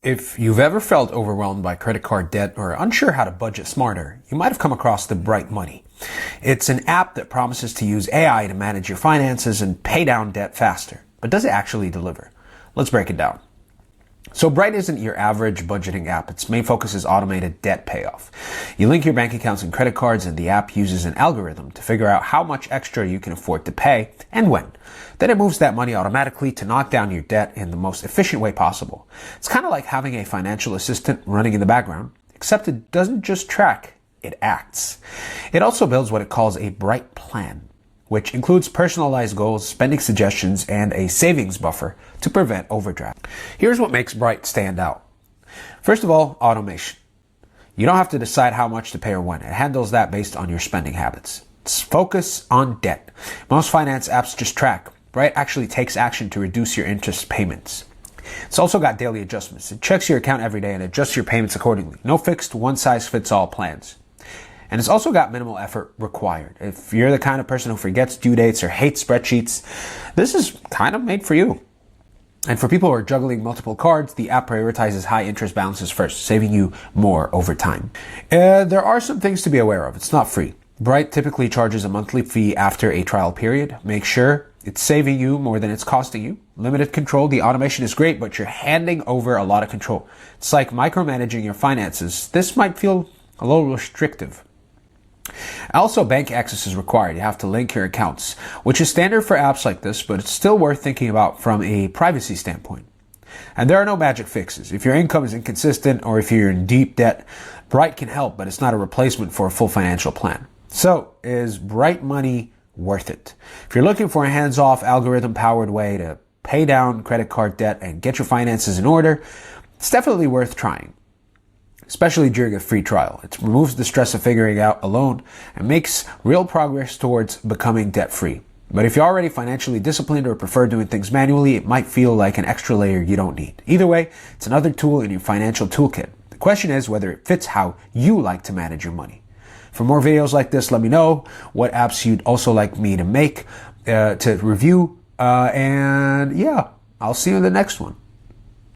If you've ever felt overwhelmed by credit card debt or unsure how to budget smarter, you might have come across the Bright Money. It's an app that promises to use AI to manage your finances and pay down debt faster. But does it actually deliver? Let's break it down. So Bright isn't your average budgeting app. Its main focus is automated debt payoff. You link your bank accounts and credit cards, and the app uses an algorithm to figure out how much extra you can afford to pay and when. Then it moves that money automatically to knock down your debt in the most efficient way possible. It's kind of like having a financial assistant running in the background, except it doesn't just track, it acts. It also builds what it calls a Bright plan, which includes personalized goals, spending suggestions, and a savings buffer to prevent overdraft. Here's what makes Bright stand out. First of all, automation. You don't have to decide how much to pay or when. It handles that based on your spending habits. It's focus on debt. Most finance apps just track. Bright actually takes action to reduce your interest payments. It's also got daily adjustments. It checks your account every day and adjusts your payments accordingly. No fixed one-size-fits-all plans. And it's also got minimal effort required. If you're the kind of person who forgets due dates or hates spreadsheets, this is kind of made for you. And for people who are juggling multiple cards, the app prioritizes high interest balances first, saving you more over time. There are some things to be aware of. It's not free. Bright typically charges a monthly fee after a trial period. Make sure it's saving you more than it's costing you. Limited control. The automation is great, but you're handing over a lot of control. It's like micromanaging your finances. This might feel a little restrictive. Also, bank access is required. You have to link your accounts, which is standard for apps like this, but it's still worth thinking about from a privacy standpoint. And there are no magic fixes. If your income is inconsistent or if you're in deep debt, Bright can help, but it's not a replacement for a full financial plan. So, is Bright Money worth it? If you're looking for a hands-off, algorithm-powered way to pay down credit card debt and get your finances in order, it's definitely worth trying, especially during a free trial. It removes the stress of figuring out alone and makes real progress towards becoming debt-free. But if you're already financially disciplined or prefer doing things manually, it might feel like an extra layer you don't need. Either way, it's another tool in your financial toolkit. The question is whether it fits how you like to manage your money. For more videos like this, let me know what apps you'd also like me to make, to review, and yeah, I'll see you in the next one.